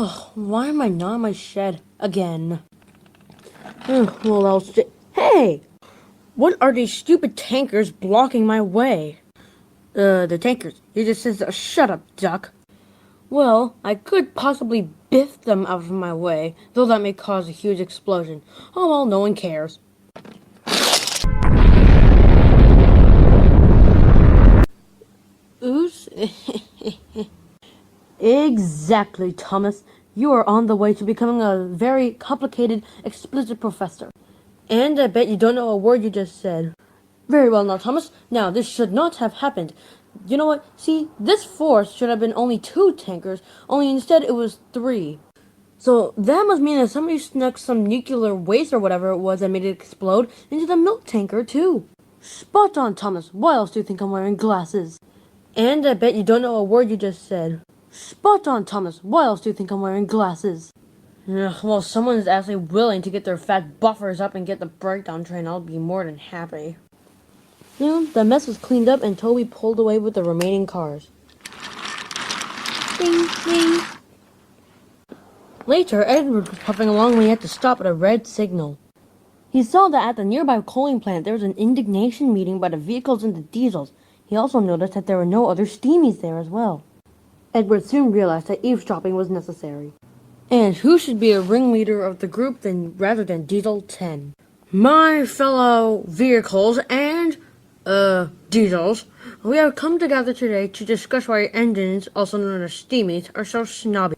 Oh, why am I not in my shed again? Well, Hey! What are these stupid tankers blocking my way? The tankers. You just said, shut up, duck. Well, I could possibly biff them out of my way, though that may cause a huge explosion. Oh well, no one cares. Oops. Exactly, Thomas. You are on the way to becoming a very complicated, explicit professor. And I bet you don't know a word you just said. Very well now, Thomas. Now, this should not have happened. You know what? See, this force should have been only 2 tankers, only instead it was 3. So that must mean that somebody snuck some nuclear waste or whatever it was that made it explode into the milk tanker, too. Spot on, Thomas. Why else do you think I'm wearing glasses? And I bet you don't know a word you just said. Spot on, Thomas. Why else do you think I'm wearing glasses? Well, someone is actually willing to get their fat buffers up and get the breakdown train. I'll be more than happy. Soon, the mess was cleaned up and Toby pulled away with the remaining cars. Ding, ding. Later, Edward was puffing along when he had to stop at a red signal. He saw that at the nearby coaling plant there was an indignation meeting by the vehicles and the diesels. He also noticed that there were no other steamies there as well. Edward soon realized that eavesdropping was necessary. And who should be a ringleader of the group rather than Diesel 10? My fellow vehicles and, diesels, we have come together today to discuss why engines, also known as steamies, are so snobby.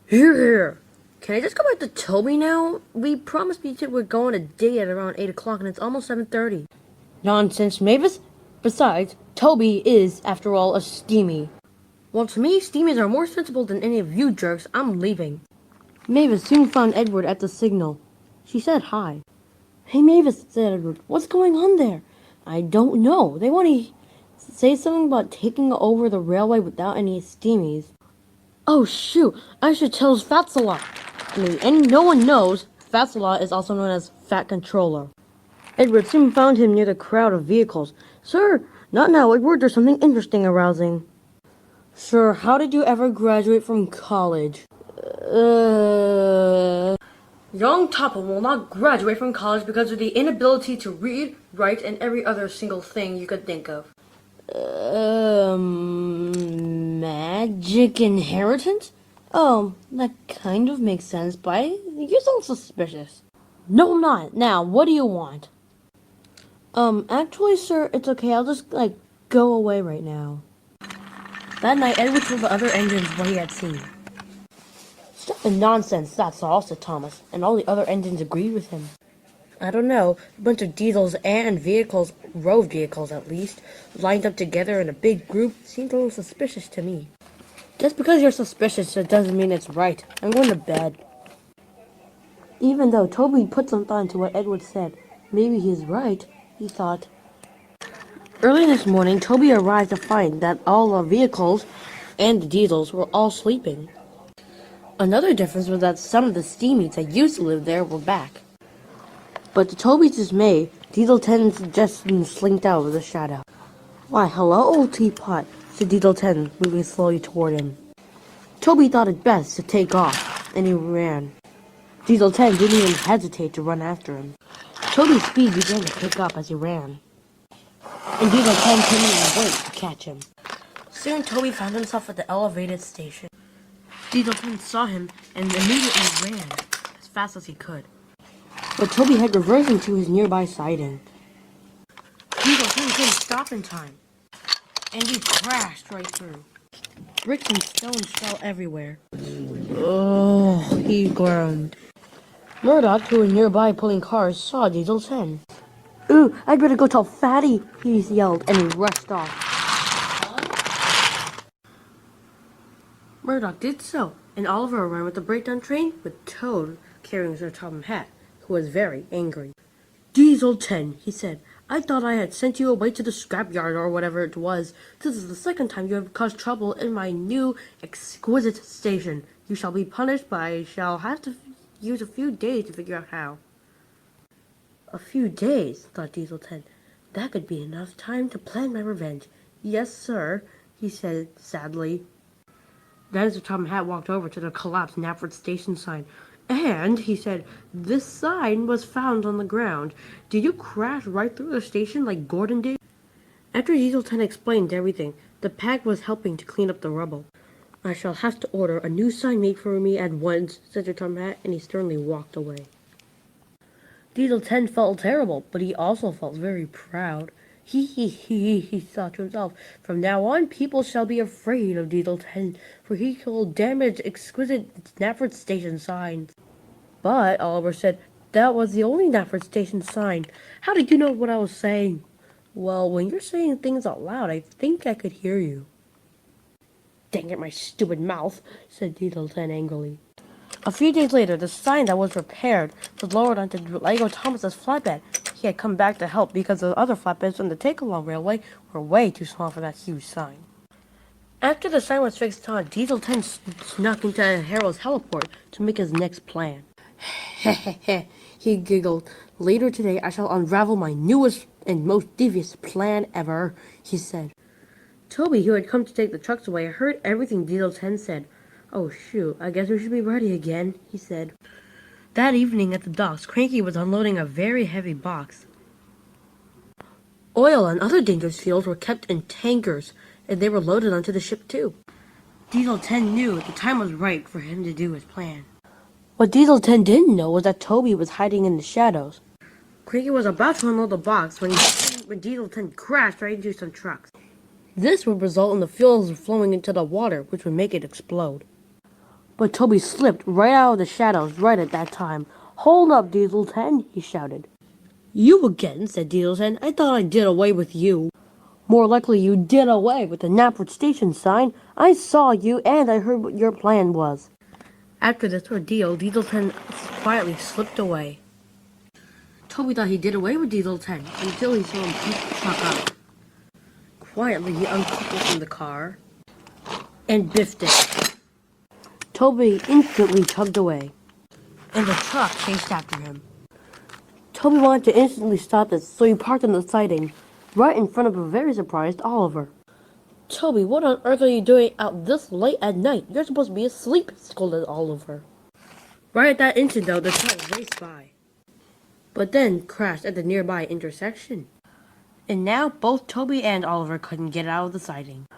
Hear, hear. Can I just go back to Toby now? We promised each other we'd go on a date at around 8 o'clock and it's almost 7:30. Nonsense, Mavis. Besides, Toby is, after all, a steamy. Well, to me, steamies are more sensible than any of you jerks. I'm leaving. Mavis soon found Edward at the signal. She said hi. Hey, Mavis, said Edward. What's going on there? I don't know. They want to say something about taking over the railway without any steamies. Oh, shoot. I should tell Fatsalot. And no one knows, Fatsalot is also known as Fat Controller. Edward soon found him near the crowd of vehicles. Sir, not now, Edward. There's something interesting arousing. Sir, how did you ever graduate from college? Young Topham will not graduate from college because of the inability to read, write, and every other single thing you could think of. Magic inheritance? Oh, that kind of makes sense, but you're so suspicious. No, I'm not. Now, what do you want? Actually, sir, it's okay. I'll just, go away right now. That night, Edward told the other engines what he had seen. Stuff and nonsense, that's all, said Thomas, and all the other engines agreed with him. I don't know, a bunch of diesels and vehicles, road vehicles at least, lined up together in a big group seemed a little suspicious to me. Just because you're suspicious, it doesn't mean it's right. I'm going to bed. Even though Toby put some thought into what Edward said, maybe he's right, he thought. Early this morning, Toby arrived to find that all the vehicles and the diesels were all sleeping. Another difference was that some of the steamies that used to live there were back. But to Toby's dismay, Diesel 10's suggestion slinked out of the shadow. Why, hello, old teapot, said Diesel 10, moving slowly toward him. Toby thought it best to take off, and he ran. Diesel 10 didn't even hesitate to run after him. Toby's speed began to pick up as he ran, and Diesel 10 couldn't even wait to catch him. Soon Toby found himself at the elevated station. Diesel 10 saw him and immediately ran as fast as he could. But Toby had reverted to his nearby siding. Diesel 10 couldn't stop in time, and he crashed right through. Bricks and stones fell everywhere. Oh, he groaned. Murdoch, who was nearby pulling cars, saw Diesel 10. Ooh, I'd better go tell Fatty, he yelled, and he rushed off. Murdoch did so, and Oliver ran with the breakdown train with Toad carrying Sir Topham Hatt, who was very angry. Diesel 10, he said, I thought I had sent you away to the scrapyard or whatever it was. This is the second time you have caused trouble in my new exquisite station. You shall be punished, but I shall have to use a few days to figure out how. A few days, thought Diesel 10. That could be enough time to plan my revenge. Yes, sir, he said sadly. Then Sir Tom Hat walked over to the collapsed Knapford Station sign. And, he said, this sign was found on the ground. Did you crash right through the station like Gordon did? After Diesel 10 explained everything, the pack was helping to clean up the rubble. I shall have to order a new sign made for me at once, said Sir Tom Hat, and he sternly walked away. Diesel 10 felt terrible, but he also felt very proud. He thought to himself. From now on, people shall be afraid of Diesel 10, for he will damage exquisite Knapford Station signs. But, Oliver said, that was the only Knapford Station sign. How did you know what I was saying? Well, when you're saying things out loud, I think I could hear you. Dang it, my stupid mouth, said Diesel 10 angrily. A few days later, the sign that was repaired was lowered onto Lego Thomas's flatbed. He had come back to help because the other flatbeds on the Take-Along Railway were way too small for that huge sign. After the sign was fixed on, Diesel 10 snuck into Harold's heliport to make his next plan. Heh, he giggled. Later today, I shall unravel my newest and most devious plan ever, he said. Toby, who had come to take the trucks away, heard everything Diesel 10 said. Oh, shoot, I guess we should be ready again, he said. That evening at the docks, Cranky was unloading a very heavy box. Oil and other dangerous fuels were kept in tankers, and they were loaded onto the ship too. Diesel 10 knew the time was right for him to do his plan. What Diesel 10 didn't know was that Toby was hiding in the shadows. Cranky was about to unload the box when Diesel 10 crashed right into some trucks. This would result in the fuels flowing into the water, which would make it explode. But Toby slipped right out of the shadows right at that time. Hold up, Diesel 10, he shouted. You again, said Diesel 10. I thought I did away with you. More likely you did away with the Knapford Station sign. I saw you and I heard what your plan was. After this ordeal, Diesel 10 quietly slipped away. Toby thought he did away with Diesel 10 until he saw him pick the truck up. Quietly, he uncoupled from the car and biffed it. Toby instantly tugged away, and the truck chased after him. Toby wanted to instantly stop this, so he parked on the siding, right in front of a very surprised Oliver. Toby, what on earth are you doing out this late at night? You're supposed to be asleep, scolded Oliver. Right at that instant, though, the truck raced by, but then crashed at the nearby intersection. And now both Toby and Oliver couldn't get out of the siding.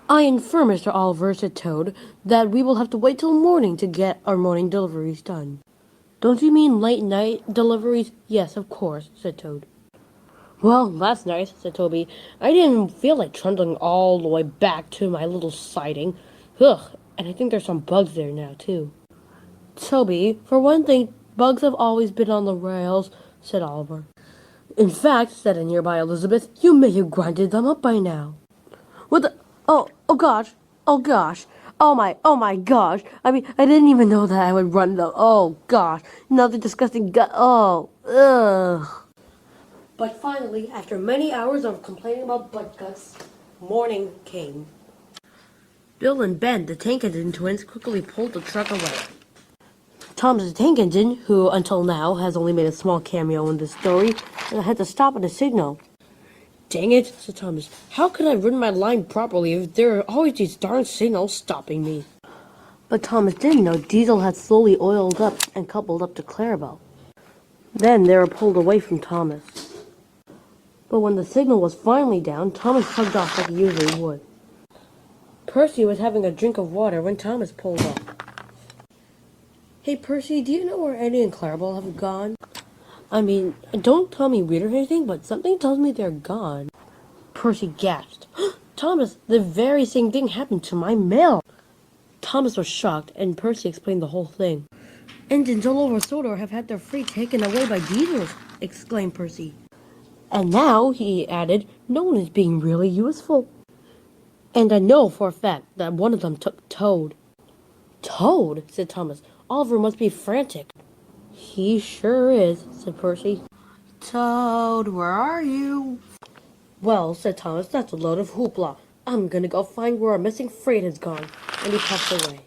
I infer, Mr. Oliver, said Toad, that we will have to wait till morning to get our morning deliveries done. Don't you mean late night deliveries? Yes, of course, said Toad. Well, that's nice, said Toby. I didn't feel like trundling all the way back to my little siding. Ugh, and I think there's some bugs there now, too. Toby, for one thing, bugs have always been on the rails, said Oliver. In fact, said a nearby Elizabeth, you may have grinded them up by now. What the... Oh gosh, oh my gosh. I mean, I didn't even know that I would run them. Oh gosh, another disgusting ugh. But finally, after many hours of complaining about butt guts, morning came. Bill and Ben, the tank engine twins, quickly pulled the truck away. Tom's the tank engine, who until now has only made a small cameo in this story, had to stop at a signal. Dang it, said Thomas. How could I run my line properly if there are always these darn signals stopping me? But Thomas didn't know Diesel had slowly oiled up and coupled up to Clarabelle. Then they were pulled away from Thomas. But when the signal was finally down, Thomas tugged off like he usually would. Percy was having a drink of water when Thomas pulled up. Hey Percy, do you know where Eddie and Clarabelle have gone? I mean, don't tell me weird or anything, but something tells me they're gone. Percy gasped. Thomas, the very same thing happened to my mail. Thomas was shocked, and Percy explained the whole thing. Engines all over Sodor have had their freight taken away by diesels, exclaimed Percy. And now, he added, no one is being really useful. And I know for a fact that one of them took Toad. Toad, said Thomas. Oliver must be frantic. He sure is, said Percy. Toad, where are you? Well, said Thomas, that's a load of hoopla. I'm gonna go find where our missing freight has gone. And he puffed away.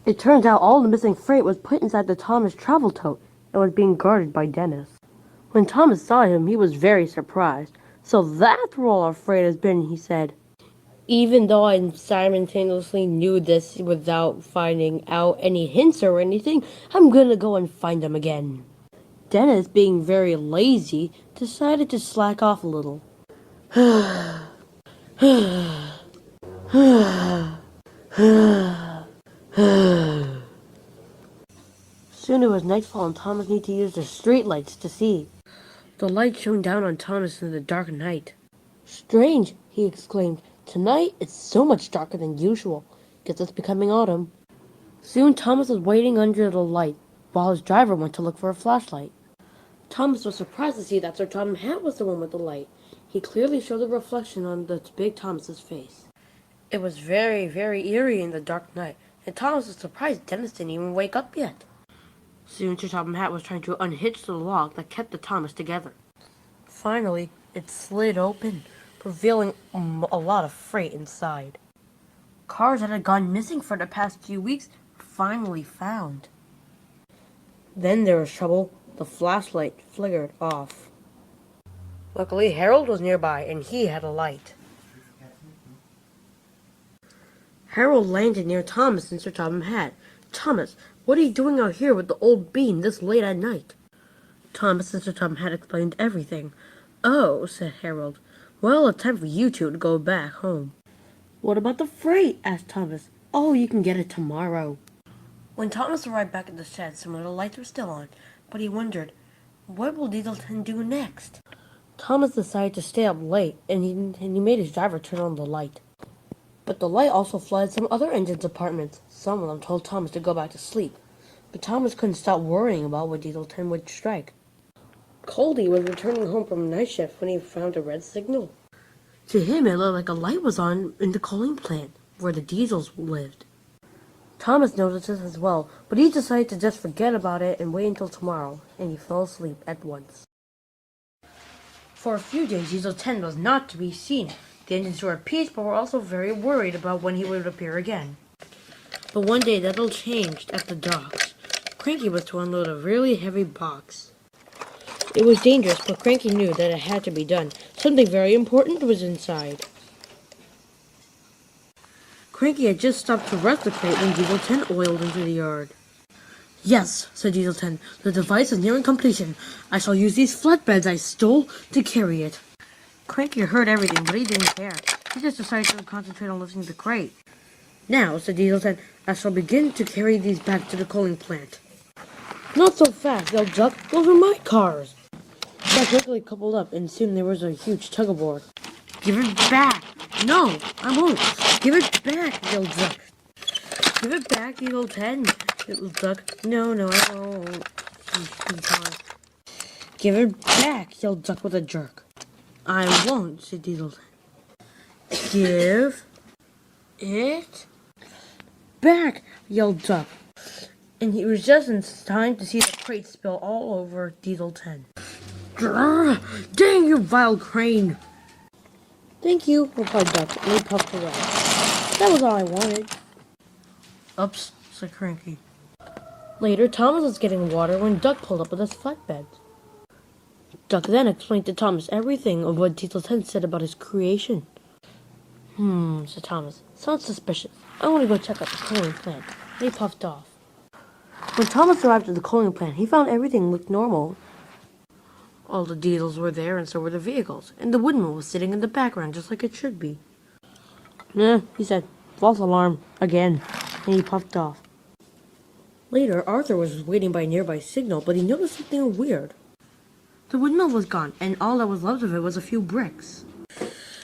It turns out all the missing freight was put inside the Thomas travel tote and was being guarded by Dennis. When Thomas saw him, he was very surprised. So that's where all our freight has been, he said. Even though I simultaneously knew this without finding out any hints or anything, I'm gonna go and find them again. Dennis, being very lazy, decided to slack off a little. Soon it was nightfall and Thomas needed to use the street lights to see. The light shone down on Thomas in the dark night. Strange, he exclaimed. Tonight it's so much darker than usual. Guess it's becoming autumn. Soon Thomas was waiting under the light, while his driver went to look for a flashlight. Thomas was surprised to see that Sir Topham Hatt was the one with the light. He clearly showed the reflection on the big Thomas's face. It was very, very eerie in the dark night, and Thomas was surprised Dennis didn't even wake up yet. Soon Sir Topham Hatt was trying to unhitch the log that kept the Thomas together. Finally, it slid open, revealing a lot of freight inside. Cars that had gone missing for the past few weeks were finally found. Then there was trouble. The flashlight flickered off. Luckily, Harold was nearby, and he had a light. Harold landed near Thomas and Sir Topham Hatt. Thomas, what are you doing out here with the old bean this late at night? Thomas and Sir Topham Hatt explained everything. Oh, said Harold. Well, it's time for you two to go back home. What about the freight? Asked Thomas. Oh, you can get it tomorrow. When Thomas arrived back at the shed, some of the lights were still on, but he wondered, what will Dieselton do next? Thomas decided to stay up late, and he made his driver turn on the light. But the light also flooded some other engines' apartments. Some of them told Thomas to go back to sleep. But Thomas couldn't stop worrying about what Dieselton would strike. Coldy was returning home from night shift when he found a red signal. To him, it looked like a light was on in the coaling plant, where the Diesels lived. Thomas noticed this as well, but he decided to just forget about it and wait until tomorrow, and he fell asleep at once. For a few days, Diesel 10 was not to be seen. The engines were at peace, but were also very worried about when he would appear again. But one day, that all changed at the docks. Cranky was to unload a really heavy box. It was dangerous, but Cranky knew that it had to be done. Something very important was inside. Cranky had just stopped to rest the crate when Diesel 10 oiled into the yard. Yes, said Diesel 10, the device is nearing completion. I shall use these flatbeds I stole to carry it. Cranky heard everything, but he didn't care. He just decided to concentrate on lifting the crate. Now, said Diesel 10, I shall begin to carry these back to the coaling plant. Not so fast, yelled Duck. Those are my cars. Duck quickly coupled up, and soon there was a huge tug-of-war. Give it back! No, I won't. Give it back, yelled Duck. Give it back, Diesel 10, yelled Duck. No, I won't. Give it back, yelled Duck with a jerk. I won't, said Diesel 10. Give it back, yelled Duck. And he was just in time to see the crate spill all over Diesel 10. Dang you, vile crane! Thank you, replied Duck, and he puffed away. That was all I wanted. Oops, said Cranky. Later, Thomas was getting water when Duck pulled up with his flatbed. Duck then explained to Thomas everything of what Diesel 10 said about his creation. Said Thomas. Sounds suspicious. I want to go check out the coaling plant. And he puffed off. When Thomas arrived at the coaling plant, he found everything looked normal. All the diesels were there, and so were the vehicles, and the windmill was sitting in the background just like it should be. He said, false alarm, again, and he puffed off. Later, Arthur was waiting by a nearby signal, but he noticed something weird. The windmill was gone, and all that was left of it was a few bricks.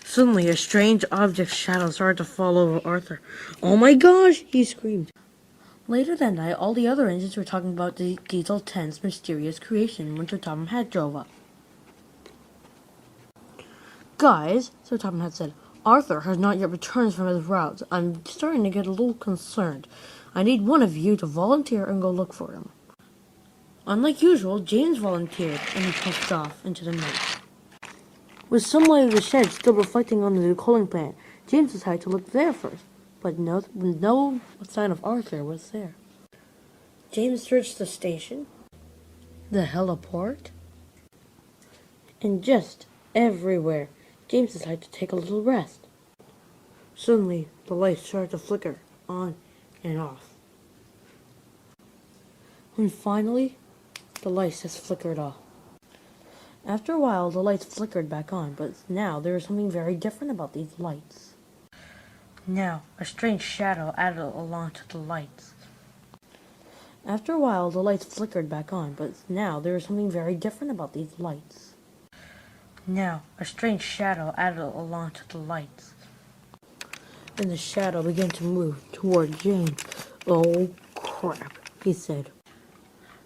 Suddenly, a strange object's shadow started to fall over Arthur. Oh my gosh, he screamed. Later that night, all the other engines were talking about the Diesel 10's mysterious creation when Sir Topham Hatt drove up. Guys, Sir Topham Hatt said, Arthur has not yet returned from his route. I'm starting to get a little concerned. I need one of you to volunteer and go look for him. Unlike usual, James volunteered, and he puffed off into the night. With some light of the shed still reflecting onto the coaling plant, James decided to look there first. But no sign of Arthur was there. James searched the station, the heliport, and just everywhere. James decided to take a little rest. Suddenly, the lights started to flicker on and off. And finally, the lights just flickered off. After a while, the lights flickered back on, but now there was something very different about these lights. Now, a strange shadow added along to the lights. After a while, the lights flickered back on, but now there was something very different about these lights. Now, a strange shadow added along to the lights. And the shadow began to move toward James. "Oh, crap," he said.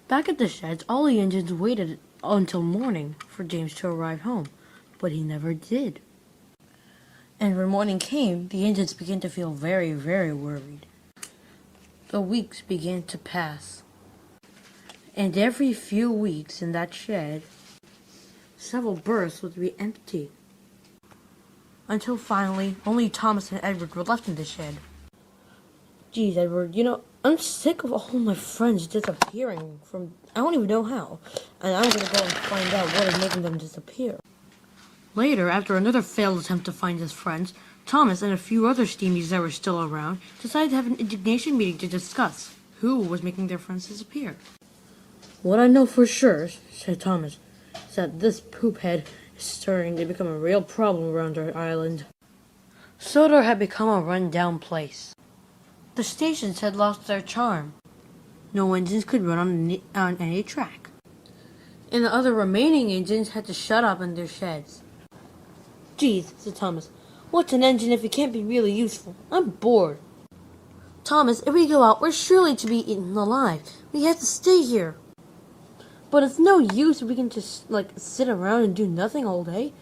Back at the sheds, all the engines waited until morning for James to arrive home, but he never did. And when morning came, the engines began to feel very, very worried. The weeks began to pass, and every few weeks in that shed, several berths would be empty. Until finally, only Thomas and Edward were left in the shed. "Geez, Edward, I'm sick of all my friends disappearing from I don't even know how, and I'm gonna go and find out what is making them disappear." Later, after another failed attempt to find his friends, Thomas and a few other steamies that were still around decided to have an indignation meeting to discuss who was making their friends disappear. "What I know for sure," said Thomas, "is that this poophead is starting to become a real problem around our island." Sodor had become a run-down place. The stations had lost their charm. No engines could run on any track. And the other remaining engines had to shut up in their sheds. "Geez," said Thomas, "what's an engine if it can't be really useful? I'm bored." "Thomas, if we go out, we're surely to be eaten alive. We have to stay here." "But it's no use if we can just, sit around and do nothing all day.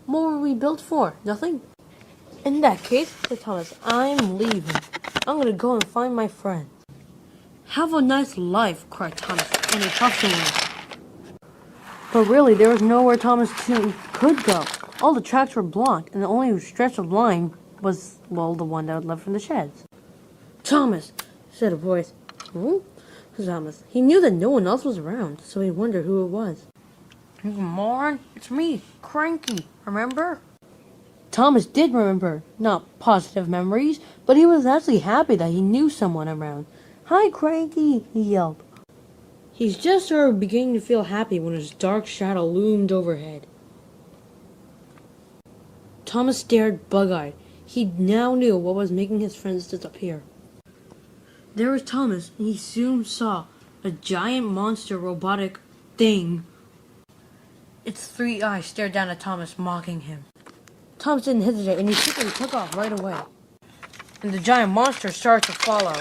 What were we built for? Nothing?" "In that case," said Thomas, "I'm leaving. I'm going to go and find my friends." "Have a nice life," cried Thomas, and he puffed away. But really, there was nowhere Thomas could go. All the tracks were blocked, and the only stretch of line was, the one that was left from the sheds. "Thomas," said a voice. "Who?" said Thomas. He knew that no one else was around, so he wondered who it was. "You moron, it's me, Cranky, remember?" Thomas did remember, not positive memories, but he was actually happy that he knew someone around. "Hi, Cranky," he yelled. He just started beginning to feel happy when his dark shadow loomed overhead. Thomas stared bug-eyed. He now knew what was making his friends disappear. There was Thomas, and he soon saw a giant monster robotic thing. Its 3 eyes stared down at Thomas, mocking him. Thomas didn't hesitate, and he quickly took off right away. And the giant monster started to follow.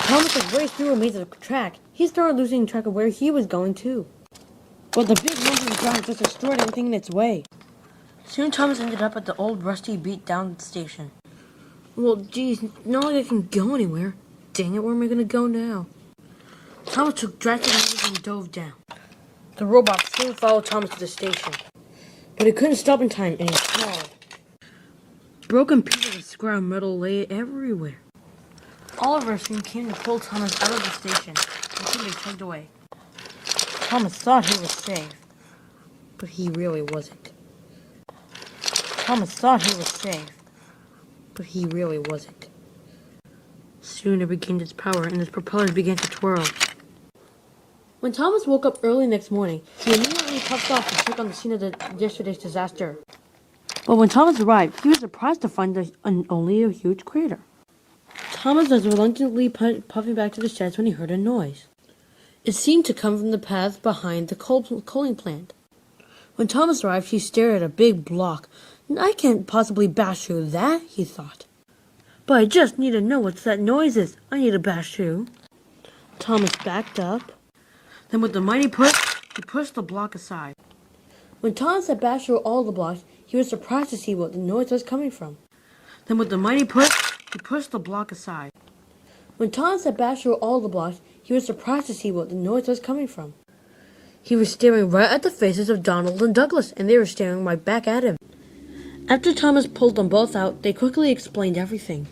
Thomas had raced through a maze of track. He started losing track of where he was going to. But the big monster's giant just destroyed everything in its way. Soon Thomas ended up at the old rusty beat-down station. "Well, geez, not like I can go anywhere. Dang it, where am I going to go now?" Thomas took drastic measures and dove down. The robot soon followed Thomas to the station. But he couldn't stop in time, and he stalled. Broken pieces of scrap metal lay everywhere. Oliver soon came to pull Thomas out of the station, and soon they tugged away. Thomas thought he was safe, but he really wasn't. Thomas thought he was safe, but he really wasn't. Soon it regained its power, and its propellers began to twirl. When Thomas woke up early next morning, he immediately puffed off to check on the scene of yesterday's disaster. But when Thomas arrived, he was surprised to find only a huge crater. Thomas was reluctantly puffing back to the sheds when he heard a noise. It seemed to come from the path behind the coaling plant. When Thomas arrived, he stared at a big block. "I can't possibly bash through that," he thought. "But I just need to know what that noise is. I need to bash through." Thomas backed up. Then with a mighty push, he pushed the block aside. When Thomas had bashed through all the blocks, he was surprised to see what the noise was coming from. Then with a mighty push, he pushed the block aside. When Thomas had bashed through all the blocks, he was surprised to see what the noise was coming from. He was staring right at the faces of Donald and Douglas, and they were staring right back at him. After Thomas pulled them both out, they quickly explained everything.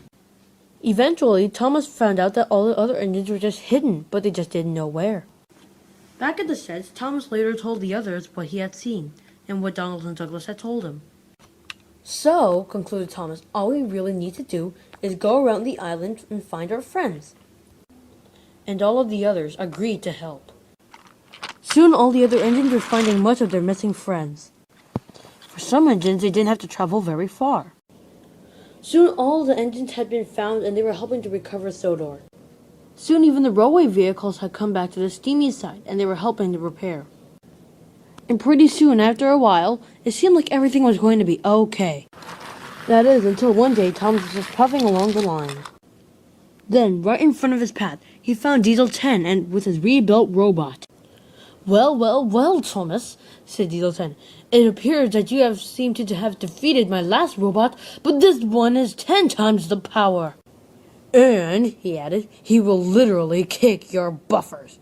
Eventually, Thomas found out that all the other engines were just hidden, but they just didn't know where. Back at the sheds, Thomas later told the others what he had seen, and what Donald and Douglas had told him. So, concluded Thomas, all we really need to do is go around the island and find our friends. And all of the others agreed to help. Soon all the other engines were finding much of their missing friends. For some engines, they didn't have to travel very far. Soon all the engines had been found and they were helping to recover Sodor. Soon even the railway vehicles had come back to the steamy side and they were helping to repair. And pretty soon, after a while, it seemed like everything was going to be okay. That is, until one day Thomas was just puffing along the line. Then, right in front of his path, he found Diesel 10 and with his rebuilt robot. Well, well, well, Thomas, said Diesel 10. It appears that you have seemed to have defeated my last robot, but this one is 10 times the power. And, he added, he will literally kick your buffers.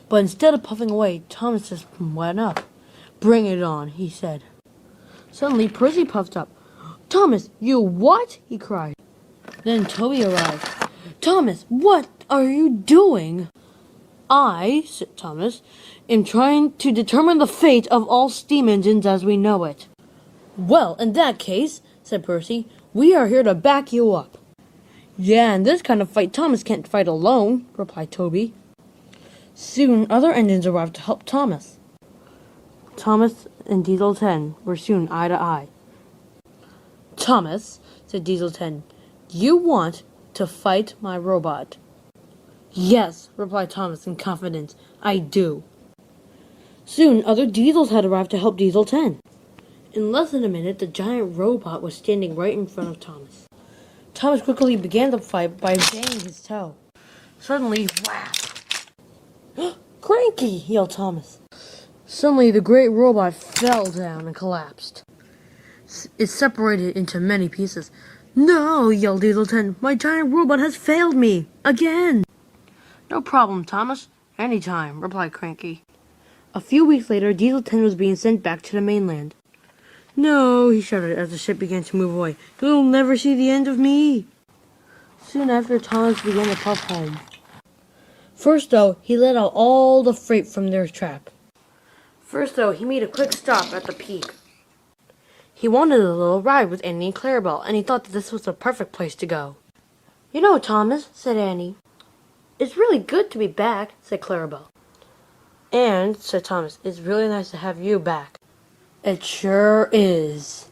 But instead of puffing away, Thomas just went up. Bring it on, he said. Suddenly, Percy puffed up. Thomas, you what? He cried. Then Toby arrived. Thomas, what are you doing? I, said Thomas, am trying to determine the fate of all steam engines as we know it. Well, in that case, said Percy, we are here to back you up. Yeah, in this kind of fight, Thomas can't fight alone, replied Toby. Soon, other engines arrived to help Thomas. Thomas and Diesel 10 were soon eye to eye. Thomas, said Diesel 10, you want to fight my robot? Yes, replied Thomas in confidence, I do. Soon, other Diesels had arrived to help Diesel 10. In less than a minute, the giant robot was standing right in front of Thomas. Thomas quickly began the fight by banging his toe. Suddenly, whap! Cranky! Yelled Thomas. Suddenly, the great robot fell down and collapsed. It separated into many pieces. No! Yelled Diesel 10. My giant robot has failed me! Again! No problem, Thomas. Anytime, replied Cranky. A few weeks later, Diesel 10 was being sent back to the mainland. No, he shuddered as the ship began to move away. You'll never see the end of me. Soon after, Thomas began to puff home. First, though, he let out all the freight from their trap. He made a quick stop at the peak. He wanted a little ride with Annie and Clarabelle, and he thought that this was the perfect place to go. You know, Thomas, said Annie. It's really good to be back, said Clarabelle. And, said Thomas, it's really nice to have you back. It sure is.